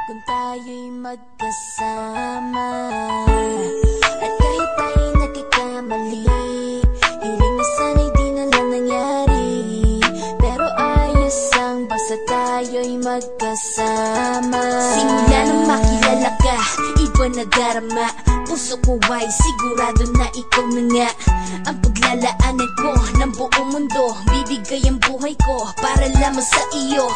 kung tayo'y magkasama. At kahit tayo'y nagkakamali, hiling na sana'y di na lang nangyari. Pero ayos ang basta tayo'y magkasama. Simula nang makilala ka, iba na darama. Puso ko ay sigurado na ikaw na nga ang paglalaanan ko ng buong mundo. Bibigay ang buhay ko para lamang sa iyo.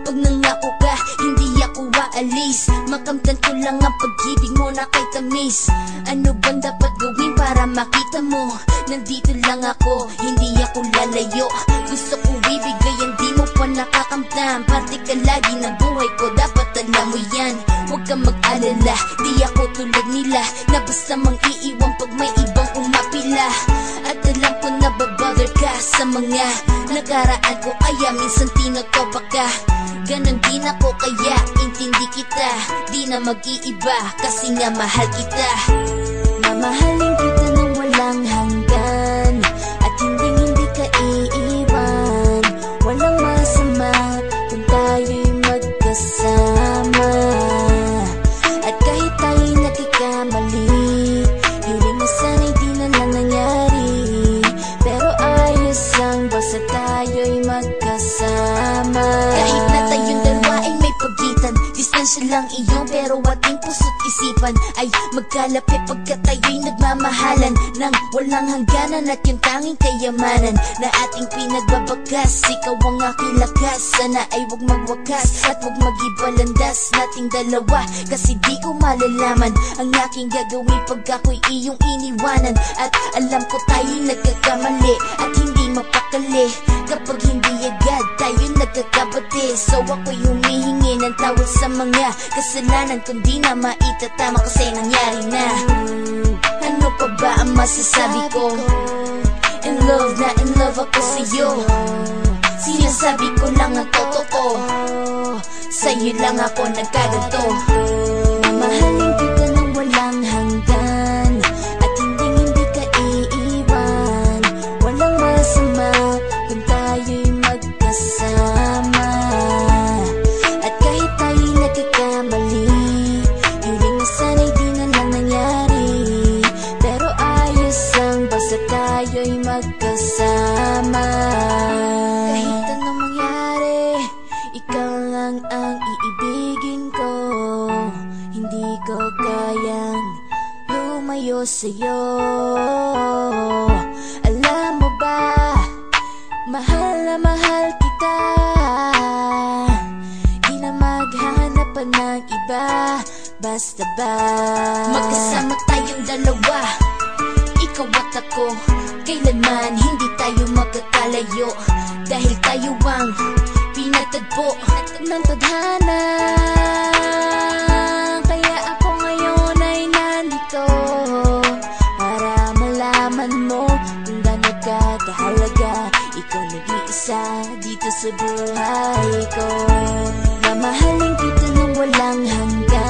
Pag nangako ka, hindi ako aalis. Makamtan ko lang ang pag-ibig mo na kay tamis. Ano bang dapat gawin para makita mo? Nandito lang ako, hindi ako lalayo. Gusto ko ibigay ang di mo pa nakakamtan. Parte ka lagi ng buhay ko, dapat alam mo yan. Huwag kang mag-alala, di ako tulad nila na basta mang iiwan pag may ibang umapila. At alam ko na babother ka sa mga nakaraan ko, kaya minsan tinotopa ka. Ganon din ako kaya intindi kita. Di na mag-iiba kasi nga mahal kita. Mamahalin kita nang walang hanggan, at hindi ka iiwan. Walang masama kung tayo'y magkasama. At kahit tayo'y nagkakamali, hiling na sana'y di na lang nangyari. Pero ayos lang basta tayo'y magkasama. Kahit na tayong dalawa ay may pagitan, distansya lang iyon pero ating puso't isipan ay magkalapit pagkat tayo'y nagmamahalan ng walang hangganan. At yung tanging kayamanan na ating pinagbabagas, ikaw ang aking lakas. Sana ay huwag magwakas at huwag mag-ibalandas nating dalawa, kasi di ko malalaman ang aking gagawin pag ako'y iyong iniwanan. At alam ko tayo'y nagkakamali at hindi mapakali kapag hindi agad tayo nagkakabati. So ako'y humihingi ng tawad sa mga kasalanan kung di na maitatama kasi nangyari na. Ano pa ba ang masasabi ko? In love na in love ako sa'yo. Sinasabi ko lang ang totoo, sa'yo lang ako nagkaganto. Mamahalin kita nang walang hanggan, at hindi ka iiwan. Walang masama kung tayo'y magkasama. At kahit tayo'y nagkakamali, hiling na sana'y di na lang nangyari. Pero ayos lang basta tayo'y magkasama. Kahit anong mangyari, ikaw lang ang iibigin ko. Hindi ko kayang lumayo sa'yo. Alam mo ba, mahal na mahal kita. Di na maghanap pa ng iba, basta ba magkasama tayong dalawa, ikaw at ako. Kailanman hindi tayo magkakalayo, dahil tayo ang pinatagpo ng tadhana. Kaya ako ngayon ay nandito para malaman mo kung gaano ka kahalaga. Ikaw nag-iisa dito sa buhay ko. Mamahalin kita nang walang hanggan,